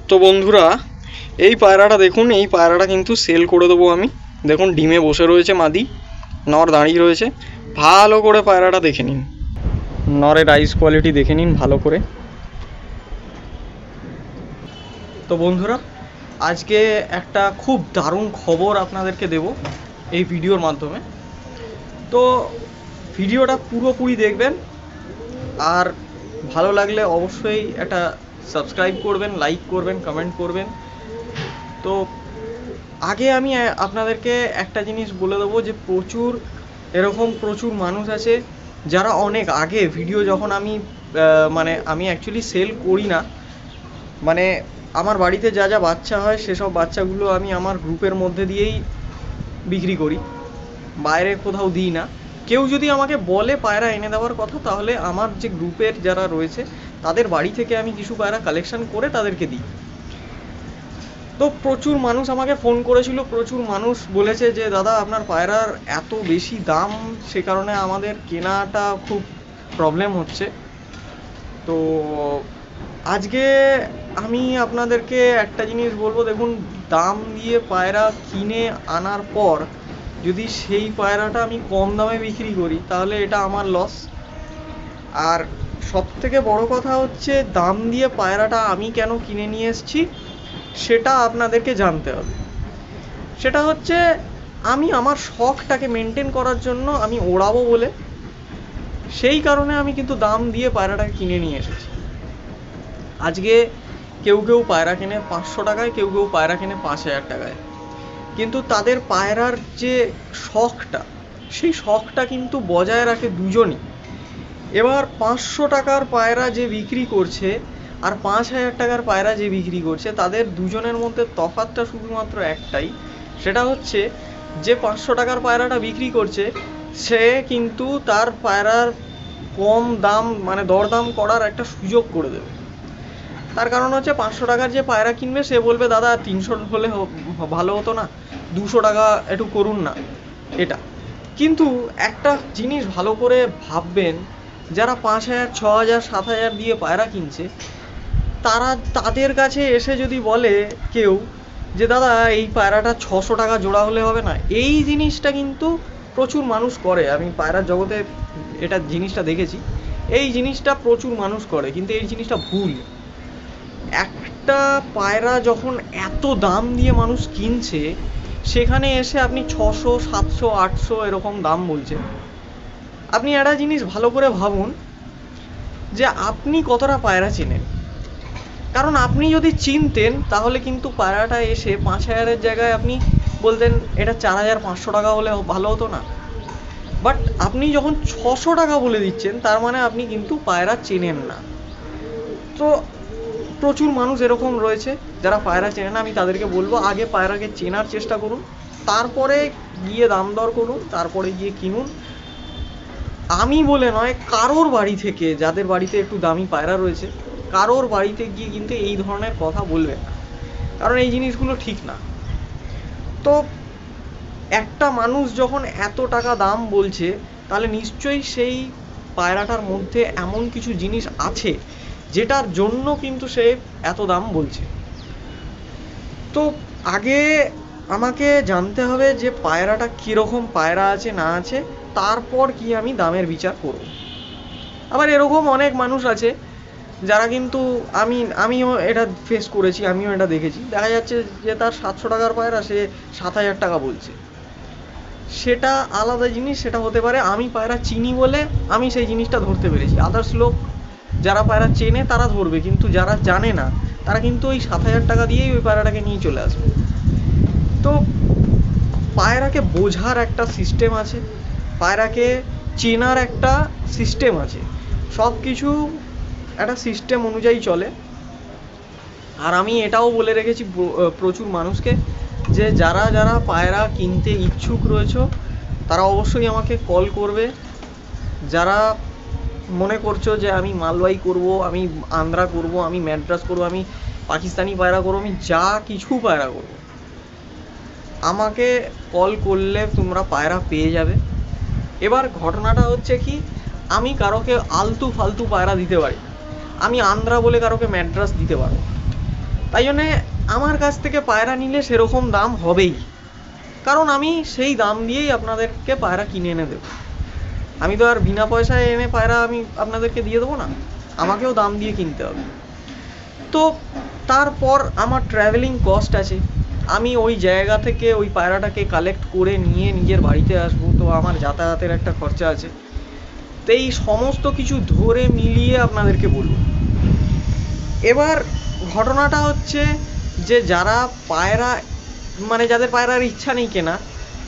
তো বন্ধুরা, এই পায়রাটা দেখুন, এই পায়রাটা কিন্তু সেল করে দেবো আমি। দেখুন ডিমে বসে রয়েছে মাদি, নর দাঁড়িয়ে রয়েছে। ভালো করে পায়রাটা দেখে নিন, নরের আইস কোয়ালিটি দেখে নিন ভালো করে। তো বন্ধুরা, আজকে একটা খুব দারুণ খবর আপনাদেরকে দেব এই ভিডিওর মাধ্যমে। তো ভিডিওটা পুরোপুরি দেখবেন, আর ভালো লাগলে অবশ্যই একটা সাবস্ক্রাইব করবেন, লাইক করবেন, কমেন্ট করবেন। তো আগে আমি আপনাদেরকে একটা জিনিস বলে দেবো যে প্রচুর মানুষ আছে যারা অনেক আগে ভিডিও, যখন আমি আমি অ্যাকচুয়ালি সেল করি না, মানে আমার বাড়িতে যা যা বাচ্চা হয় সেসব বাচ্চাগুলো আমি আমার গ্রুপের মধ্যে দিয়েই বিক্রি করি, বাইরে কোথাও দিই না। কেউ যদি আমাকে বলে পায়রা এনে দেওয়ার কথা, তাহলে আমার যে গ্রুপের যারা রয়েছে তাদের বাড়ি থেকে আমি কিছু পায়রা কালেকশন করে তাদেরকে দিই। তো প্রচুর মানুষ আমাকে ফোন করেছিল, প্রচুর মানুষ বলেছে যে দাদা আপনার পায়রার এত বেশি দাম, সে কারণে আমাদের কেনাটা খুব প্রবলেম হচ্ছে। তো আজকে আমি আপনাদেরকে একটা জিনিস বলবো, দেখুন দাম দিয়ে পায়রা কিনে আনার পর যদি সেই পায়রাটা আমি কম দামে বিক্রি করি, তাহলে এটা আমার লস। আর সব থেকে বড় কথা হচ্ছে, দাম দিয়ে পায়রাটা আমি কেন কিনে নিয়ে এসেছি সেটা আপনাদেরকে জানতে হবে। সেটা হচ্ছে, আমি আমার শখটাকে মেনটেন করার জন্য আমি ওড়াবো বলে, সেই কারণে আমি কিন্তু দাম দিয়ে পায়রাটাকে কিনে নিয়ে এসেছি। আজকে কেউ কেউ পায়রা কেনে 500 টাকায়, কেউ কেউ পায়রা কেনে 5000 টাকায়, কিন্তু তাদের পায়রার যে শখটা, সেই শখটা কিন্তু বজায় রাখে দুজনই। এবার 500 টাকার পায়রা যে বিক্রি করছে আর 5000 টাকার পায়রা যে বিক্রি করছে, তাদের দুজনের মধ্যে তফাৎটা শুধুমাত্র একটাই। সেটা হচ্ছে, যে 500 টাকার পায়রাটা বিক্রি করছে সে কিন্তু তার পায়রার কম দাম, মানে দরদাম করার একটা সুযোগ করে দেবে। তার কারণ হচ্ছে, 500 টাকার যে পায়রা কিনবে সে বলবে দাদা 300 হলে ভালো হতো না, 200 টাকা একটু করুন না, এটা। কিন্তু একটা জিনিস ভালো করে ভাববেন, যারা 5000, 6000, 7000 দিয়ে পায়রা কিনছে, তাদের কাছে এসে যদি বলে কেউ যে দাদা এই পায়রাটা 600 টাকা জোড়া হলে হবে না, এই জিনিসটা কিন্তু প্রচুর মানুষ করে। আমি পায়রার জগতে এটা জিনিসটা দেখেছি, এই জিনিসটা প্রচুর মানুষ করে, কিন্তু এই জিনিসটা ভুল। একটা পায়রা যখন এত দাম দিয়ে মানুষ কিনছে, সেখানে এসে আপনি 600, 700, 800 এরকম দাম বলছেন। আপনি একটা জিনিস ভালো করে ভাবুন যে আপনি কতটা পায়রা চেনেন। কারণ আপনি যদি চিনতেন, তাহলে কিন্তু পায়রাটা এসে 5000-এর জায়গায় আপনি বলতেন এটা 4500 টাকা হলে ভালো হতো না। বাট আপনি যখন 600 টাকা বলে দিচ্ছেন, তার মানে আপনি কিন্তু পায়রা চেনেন না। তো প্রচুর মানুষ এরকম রয়েছে যারা পায়রা চেনে না। আমি তাদেরকে বলবো, আগে পায়রাকে চেনার চেষ্টা করুন, তারপরে গিয়ে দাম দর করুন, তারপরে গিয়ে কিনুন। আমি বলে নয়, কারোর বাড়ি থেকে, যাদের বাড়িতে একটু দামি পায়রা রয়েছে, কারোর বাড়িতে গিয়ে কিন্তু এই ধরনের কথা বলবেন না, কারণ এই জিনিসগুলো ঠিক না। তো একটা মানুষ যখন এত টাকা দাম বলছে, তাহলে নিশ্চয়ই সেই পায়রাটার মধ্যে এমন কিছু জিনিস আছে যেটার জন্য কিন্তু সে এত দাম বলছে। তো আগে আমাকে জানতে হবে যে পায়রাটা কীরকম পায়রা আছে না আছে, তারপর কি আমি দামের বিচার করব। আবার এরকম অনেক মানুষ আছে যারা কিন্তু, আমিও এটা ফেস করেছি, আমিও এটা দেখেছি, দেখা যাচ্ছে যে তার 700 টাকার পায়রা সে 7000 টাকা বলছে। সেটা আলাদা জিনিস, সেটা হতে পারে আমি পায়রা চিনি বলে আমি সেই জিনিসটা ধরতে পেরেছি। আদার্স লোক যারা পায়রা চেনে তারা ধরবে, কিন্তু যারা জানে না তারা কিন্তু ওই 7000 টাকা দিয়েই ওই পায়রাটাকে নিয়ে চলে আসবে। তো পায়রাকে বোঝার একটা সিস্টেম আছে, পায়রাকে চেনার একটা সিস্টেম আছে, সব কিছু একটা সিস্টেম অনুযায়ী চলে। আর আমি এটাও বলে রেখেছি প্রচুর মানুষকে, যে যারা যারা পায়রা কিনতে ইচ্ছুক রয়েছে তারা অবশ্যই আমাকে কল করবে। যারা মনে করছো যে আমি মালবাহী করব, আমি আন্ধ্রা করব, আমি ম্যাড্রাস করব, আমি পাকিস্তানি পায়রা করব, আমি যা কিছু পায়রা করব, আমাকে কল করলে তোমরা পায়রা পেয়ে যাবে। এবার ঘটনাটা হচ্ছে কি, আমি কারোকে আলতু ফালতু পায়রা দিতে পারি, আমি আন্ধ্রা বলে কারোকে ম্যাড্রাস দিতে পারবো। তাই জন্যে আমার কাছ থেকে পায়রা নিলে সেরকম দাম হবেই, কারণ আমি সেই দাম দিয়েই আপনাদেরকে পায়রা কিনে এনে দেবো। আমি তো আর বিনা পয়সায় এনে পায়রা আমি আপনাদেরকে দিয়ে দেবো না, আমাকেও দাম দিয়ে কিনতে হবে। তো তারপর আমার ট্রাভেলিং কস্ট আছে, আমি ওই জায়গা থেকে ওই পায়রাটাকে কালেক্ট করে নিয়ে নিজের বাড়িতে আসবো, তো আমার যাতায়াতের একটা খরচা আছে। তো এই সমস্ত কিছু ধরে মিলিয়ে আপনাদেরকে বলবো। এবার ঘটনাটা হচ্ছে যে যারা পায়রা মানে যাদের পায়রার ইচ্ছা নেই কেনা,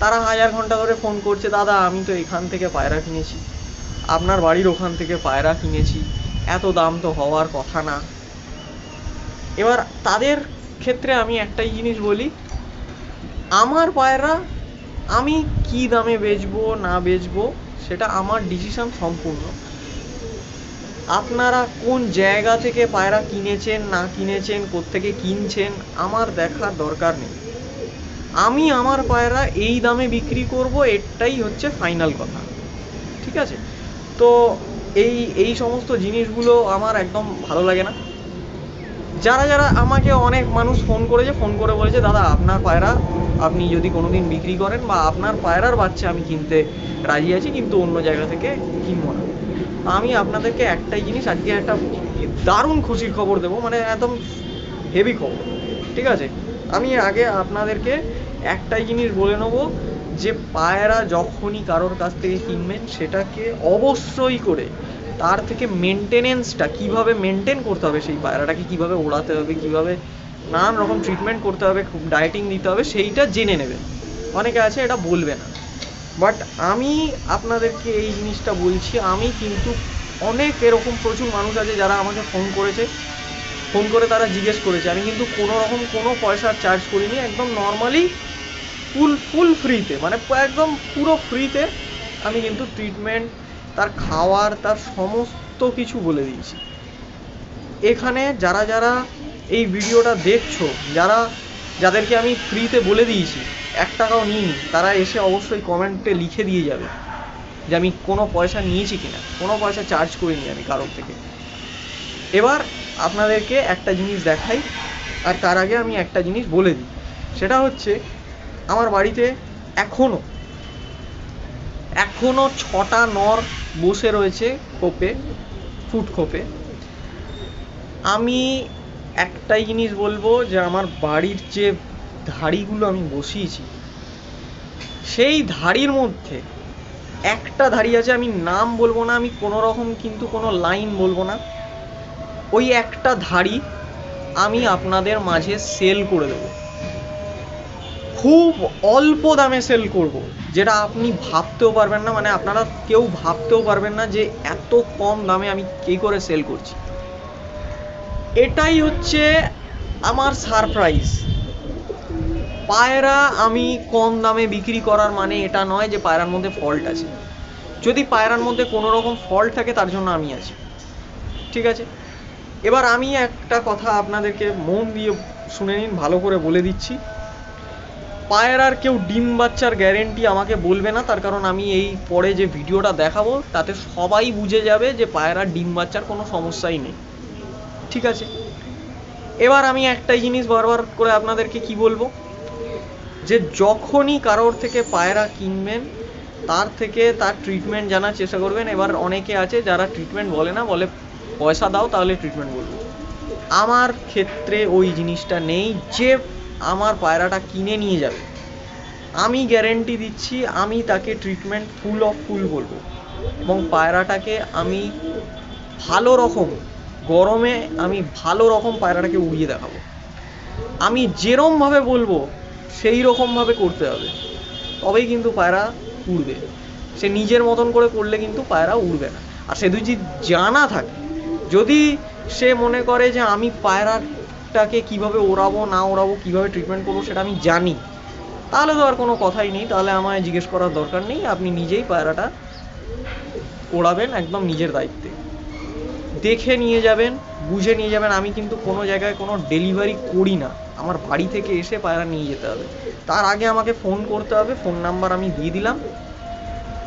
তারা 1000 ঘন্টা ধরে ফোন করছে, দাদা আমি তো এখান থেকে পায়রা কিনেছি, আপনার বাড়ির ওখান থেকে পায়রা কিনেছি, এত দাম তো হওয়ার কথা না। এবার তাদের ক্ষেত্রে আমি একটাই জিনিস বলি, আমার পায়রা আমি কি দামে বেচবো না বেচবো সেটা আমার ডিসিশন সম্পূর্ণ। আপনারা কোন জায়গা থেকে পায়রা কিনেছেন না কিনেছেন, কোত্থেকে কিনছেন, আমার দেখার দরকার নেই। আমি আমার পায়রা এই দামে বিক্রি করব, এটাই হচ্ছে ফাইনাল কথা, ঠিক আছে? তো এই সমস্ত জিনিসগুলো আমার একদম ভালো লাগে না। যারা যারা আমাকে অনেক মানুষ ফোন করে বলেছে, দাদা আপনার পায়রা আপনি যদি কোনোদিন বিক্রি করেন বা আপনার পায়রার বাচ্চা আমি কিনতে রাজি আছি, কিন্তু অন্য জায়গা থেকে কিনবো না। আমি আপনাদেরকে একটাই জিনিস, আজকে একটা দারুণ খুশির খবর দেবো, মানে একদম হেভি খবর, ঠিক আছে? আমি আগে আপনাদেরকে একটাই জিনিস বলে নেবো, যে পায়রা যখনই কারোর কাছ থেকে কিনবেন, সেটাকে অবশ্যই করে তার থেকে মেনটেনেন্সটা কীভাবে মেনটেন করতে হবে, সেই পায়রাটাকে কীভাবে ওড়াতে হবে, কীভাবে নানান রকম ট্রিটমেন্ট করতে হবে, খুব ডায়েটিং দিতে হবে, সেইটা জেনে নেবেন। অনেকে আছে এটা বলবে না, বাট আমি আপনাদেরকে এই জিনিসটা বলছি। আমি কিন্তু অনেক এরকম প্রচুর মানুষ আছে যারা আমাকে ফোন করে তারা জিজ্ঞেস করেছে, আমি কিন্তু কোনো রকম কোনো পয়সার চার্জ করিনি, একদম নর্মালি ফুল ফ্রিতে, মানে একদম পুরো ফ্রিতে আমি কিন্তু ট্রিটমেন্ট, তার খাওয়ার, তার সমস্ত কিছু বলে দিয়েছি। এখানে যারা যারা এই ভিডিওটা দেখছো, যাদেরকে আমি ফ্রিতে বলে দিয়েছি, 1 টাকাও নিইনি, তারা এসে অবশ্যই কমেন্টে লিখে দিয়ে যাবে যে আমি কোনো পয়সা নিয়েছি কিনা, কোনো পয়সা চার্জ করিনি আমি কারোর থেকে। এবার আপনাদেরকে একটা জিনিস দেখাই, আর তার আগে আমি একটা জিনিস বলে দিই, সেটা হচ্ছে আমার বাড়িতে এখনো 6টা নর বসে রয়েছে ফুট খোপে। আমি একটাই জিনিস বলবো, যে আমার বাড়ির যে ধাড়িগুলো আমি বসিয়েছি, সেই ধাড়ির মধ্যে একটা ধাড়ি আছে, আমি নাম বলবো না, আমি কোনো রকম কিন্তু কোনো লাইন বলবো না, ওই একটা ধাড়ি আমি আপনাদের মাঝে সেল করে দেবো, খুব অল্প দামে সেল করব, যেটা আপনি ভাবতেও পারবেন না, মানে আপনারা কেউ ভাবতেও পারবেন না যে এত কম দামে আমি কী করে সেল করছি। এটাই হচ্ছে আমার সারপ্রাইজ। পায়রা আমি কম দামে বিক্রি করার মানে এটা নয় যে পায়রার মধ্যে ফল্ট আছে। যদি পায়রার মধ্যে কোনো রকম ফল্ট থাকে, তার জন্য আমি আছি, ঠিক আছে? এবার আমি একটা কথা আপনাদেরকে মন দিয়ে শুনে নিন, ভালো করে বলে দিচ্ছি। পায়রার কেউ ডিম বাচ্চার গ্যারেন্টি আমাকে বলবে না, তার কারণ আমি এই পরে যে ভিডিওটা দেখাবো তাতে সবাই বুঝে যাবে যে পায়রার ডিম বাচ্চার কোনো সমস্যাই নেই, ঠিক আছে? এবার আমি একটাই জিনিস বারবার করে আপনাদেরকে কি বলবো, যে যখনই কারোর থেকে পায়রা কিনবেন, তার ট্রিটমেন্ট জানার চেষ্টা করবেন। এবার অনেকে আছে যারা ট্রিটমেন্ট বলে না, বলে পয়সা দাও তাহলে ট্রিটমেন্ট বলবো। আমার ক্ষেত্রে ওই জিনিসটা নেই, যে আমার পায়রাটা কিনে নিয়ে যাবে, আমি গ্যারেন্টি দিচ্ছি আমি তাকে ট্রিটমেন্ট ফুল বলবো, এবং পায়রাটাকে আমি ভালো রকম গরমে আমি ভালো রকম পায়রাটাকে উড়িয়ে দেখাবো। আমি যেরমভাবে বলবো সেই রকমভাবে করতে হবে, তবেই কিন্তু পায়রা উড়বে। সে নিজের মতন করে করলে কিন্তু পায়রা উড়বে না। আর সে যদি জানা থাকে, যদি সে মনে করে যে আমি পায়রাটাকে কিভাবে ওড়াবো না ওড়াবো, কিভাবে ট্রিটমেন্ট করবো সেটা আমি জানি, তাহলে তো আর কোনো কথাই নেই, তাহলে আমায় জিজ্ঞেস করার দরকার নেই, আপনি নিজেই পায়রাটা ওড়াবেন একদম নিজের দায়িত্বে, দেখে নিয়ে যাবেন, বুঝে নিয়ে যাবেন। আমি কিন্তু কোনো জায়গায় কোনো ডেলিভারি করি না, আমার বাড়ি থেকে এসে পায়রা নিয়ে যেতে হবে। তার আগে আমাকে ফোন করতে হবে, ফোন নাম্বার আমি দিয়ে দিলাম,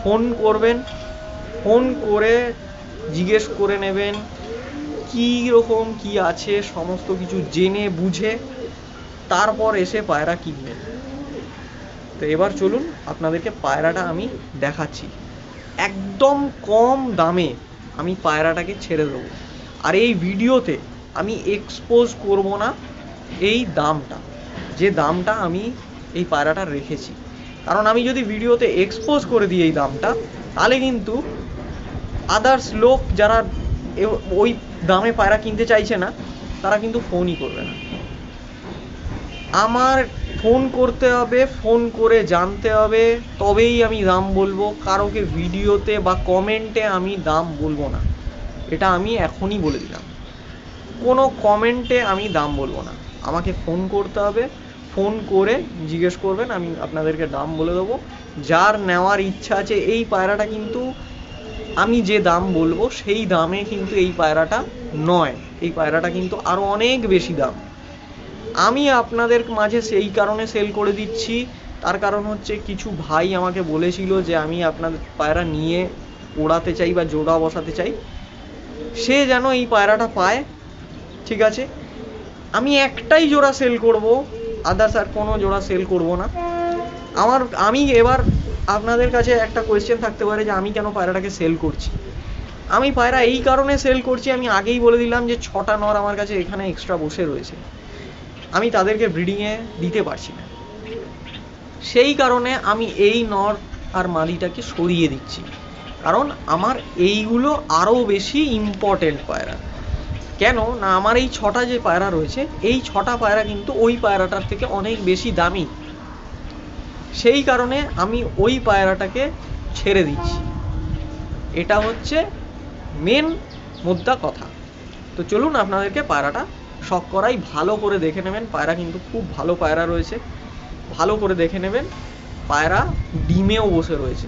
ফোন করবেন, ফোন করে জিজ্ঞেস করে নেবেন কী রকম কী আছে সমস্ত কিছু জেনে বুঝে তারপর এসে পায়রা কিনবেন। তো এবার চলুন আপনাদেরকে পায়রাটা আমি দেখাচ্ছি। একদম কম দামে আমি পায়রাটাকে ছেড়ে দেবো, আর এই ভিডিওতে আমি এক্সপোজ করব না এই দামটা, যে দামটা আমি এই পায়রাটার রেখেছি। কারণ আমি যদি ভিডিওতে এক্সপোজ করে দিই এই দামটা, তাহলে কিন্তু আদার্স লোক যারা ওই দামে পায়রা কিনতে চাইছে না, তারা কিন্তু ফোনই করবে না। আমার ফোন করতে হবে, ফোন করে জানতে হবে, তবেই আমি দাম বলবো। কারোকে ভিডিওতে বা কমেন্টে আমি দাম বলবো না, এটা আমি এখনই বলে দিলাম। কোনো কমেন্টে আমি দাম বলবো না, আমাকে ফোন করতে হবে, ফোন করে জিজ্ঞেস করবেন, আমি আপনাদেরকে দাম বলে দেবো। যার নেওয়ার ইচ্ছা আছে, এই পায়রাটা কিন্তু আমি যে দাম বলবো সেই দামে কিন্তু এই পায়রাটা নয়, এই পায়রাটা কিন্তু আরও অনেক বেশি দাম। আমি আপনাদের মাঝে সেই কারণে সেল করে দিচ্ছি, তার কারণ হচ্ছে কিছু ভাই আমাকে বলেছিল যে আমি আপনাদের পায়রা নিয়ে ওড়াতে চাই বা জোড়া বসাতে চাই, সে যেন এই পায়রাটা পায়। ঠিক আছে, আমি একটাই জোড়া সেল করব, আদার্স আর কোনো জোড়া সেল করব না। আমি এবার আপনাদের কাছে একটা কোয়েশ্চেন থাকতে পারে যে আমি কেন পায়রাটাকে সেল করছি। আমি পায়রা এই কারণে সেল করছি, আমি আগেই বলে দিলাম যে 6টা নর আমার কাছে এখানে এক্সট্রা বসে রয়েছে, আমি তাদেরকে ব্রিডিংয়ে দিতে পারছি না, সেই কারণে আমি এই নর আর মাদিটাকে সরিয়ে দিচ্ছি। কারণ আমার এইগুলো আরও বেশি ইম্পর্টেন্ট পায়রা। কেন না, আমার এই 6টা যে পায়রা রয়েছে, এই 6টা পায়রা কিন্তু ওই পায়রাটার থেকে অনেক বেশি দামি, সেই কারণে আমি ওই পায়রাটাকে ছেড়ে দিচ্ছি। এটা হচ্ছে মেন মুদ্রা কথা। তো চলুন আপনাদেরকে পায়রাটা শখ করাই, ভালো করে দেখে নেবেন। পায়রা কিন্তু খুব ভালো পায়রা রয়েছে, ভালো করে দেখে নেবেন। পায়রা ডিমেও বসে রয়েছে।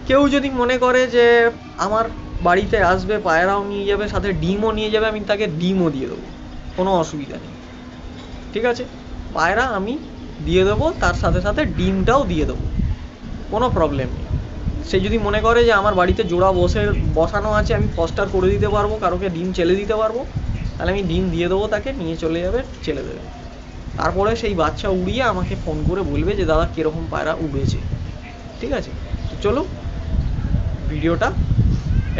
কেউ যদি মনে করে যে আমার বাড়িতে আসবে, পায়রাও নিয়ে যাবে, সাথে ডিমও নিয়ে যাবে, আমি তাকে ডিমও দিয়ে দেবো, কোনো অসুবিধা নেই। ঠিক আছে, পায়রা আমি দিয়ে দেবো, তার সাথে সাথে ডিমটাও দিয়ে দেবো, কোনো প্রবলেম নেই। সে যদি মনে করে যে আমার বাড়িতে জোড়া বসানো আছে, আমি ফস্টার করে দিতে পারবো, কারোকে ডিম চেলে দিতে পারবো, তাহলে আমি ডিম দিয়ে দেবো, তাকে নিয়ে চলে যাবে, চেলে দেবে। তারপরে সেই বাচ্চা উড়িয়ে আমাকে ফোন করে বলবে যে দাদা কীরকম পায়রা উড়েছে। ঠিক আছে, তো চলো ভিডিওটা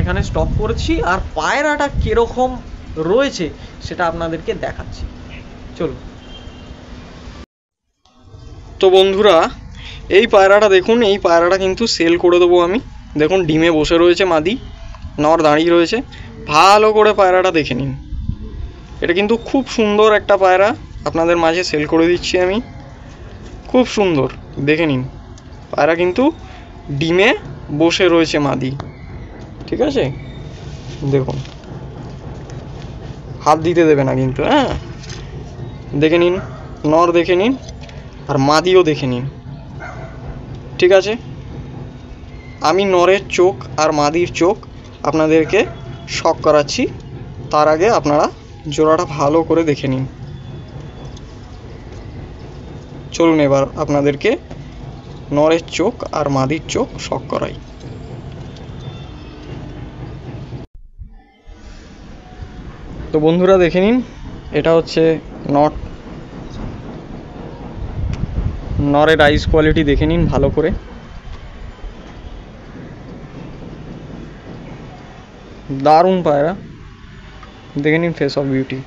এখানে স্টপ করছি, আর পায়রাটা কীরকম রয়েছে সেটা আপনাদেরকে দেখাচ্ছি। চলো। তো বন্ধুরা, এই পায়রাটা দেখুন, এই পায়রাটা কিন্তু সেল করে দেবো আমি। দেখুন ডিমে বসে রয়েছে, মাদি নর দাঁড়িয়ে রয়েছে। ভালো করে পায়রাটা দেখে নিন, এটা কিন্তু খুব সুন্দর একটা পায়রা, আপনাদের মাঝে সেল করে দিচ্ছি আমি। খুব সুন্দর, দেখে নিন। পায়রা কিন্তু ডিমে বসে রয়েছে মাদি। ঠিক আছে, দেখুন, হাত দিতে দেবে না কিন্তু। হ্যাঁ, দেখে নিন, নর দেখে নিন, আর মাদিও দেখে নিন। ঠিক আছে, আমি নরের চোখ আর মাদির চোখ আপনাদেরকে শক করাচ্ছি, তার আগে আপনারা জোড়াটা ভালো করে দেখে নিন। চলুন এবার আপনাদেরকে নরের চোখ আর মাদির চোখ শক করাই। তো বন্ধুরা দেখে নিন, এটা হচ্ছে নরের আইস কোয়ালিটি দেখে নিন ভালো করে। দারুণ পায়রা, দেখে নিন ফেস অফ বিউটি।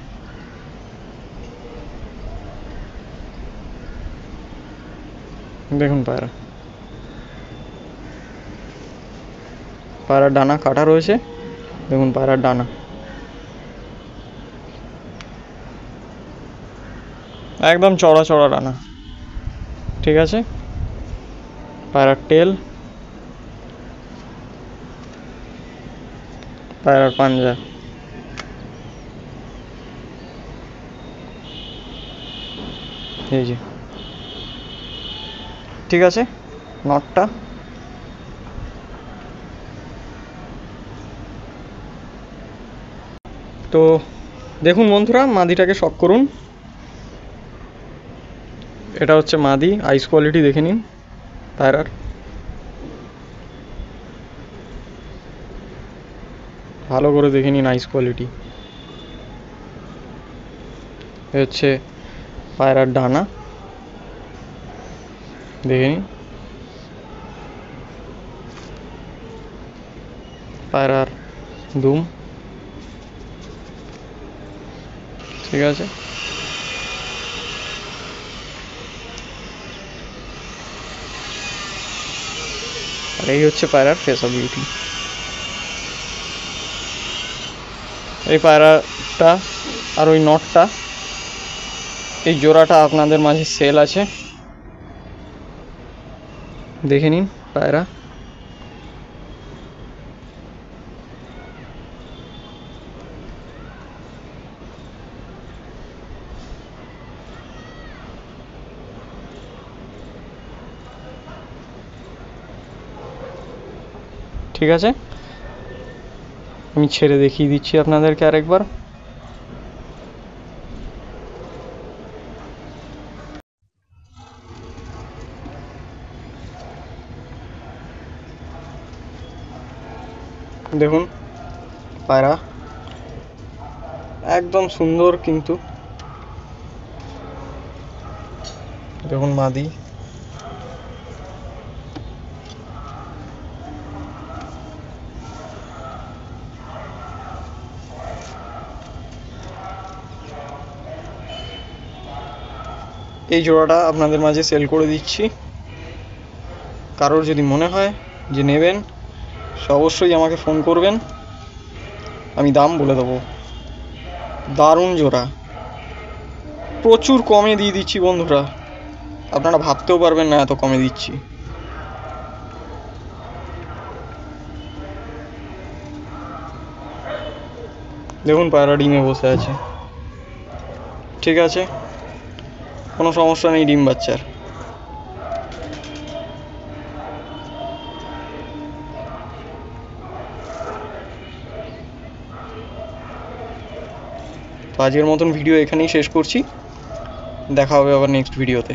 দেখুন পায়রার ডানা কাটা রয়েছে, দেখুন পায়রার ডানা একদম চড়া চড়া ডানা। ঠিক আছে, পায়রার টেল, পায়রার পাঞ্জা, এই যে। ঠিক আছে, নটটা তো দেখুন বন্ধুরা, মাদিটাকে শক করুন। এটা হচ্ছে মাদি, আইস কোয়ালিটি দেখে নিন পায়রার, ভালো করে দেখে নিন নাইস কোয়ালিটি। হচ্ছে পায়রার ডানা, দেখে নিন। পায়রার দুম, ঠিক আছে। আর এই হচ্ছে পায়রার ফেস অফ বিউটি। এই পায়রাটা আর ওই নটটা, এই জোড়াটা আপনাদের মাঝে সেল আছে, দেখে নিন পায়রা। ঠিক আছে, আমি ছেড়ে দেখিয়ে দিচ্ছি আপনাদেরকে আরেকবার। দেখুন পায়রা একদম সুন্দর, কিন্তু দেখুন মাদি। এই জোড়াটা আপনাদের মাঝে সেল করে দিচ্ছি। কারোর যদি মনে হয় যে নেবেন, সে অবশ্যই আমাকে ফোন করবেন, আমি দাম বলে দেবো। দারুণ জোড়া, প্রচুর কমে দিয়ে দিচ্ছি বন্ধুরা, আপনারা ভাবতেও পারবেন না এত কমে দিচ্ছি। দেখুন পায়রা ডিমে বসে আছে, ঠিক আছে, কোনো সমস্যা নেই ডিম বাচ্চার। তো আজকের মতন ভিডিও এখানেই শেষ করছি, দেখা হবে আবার নেক্সট ভিডিওতে।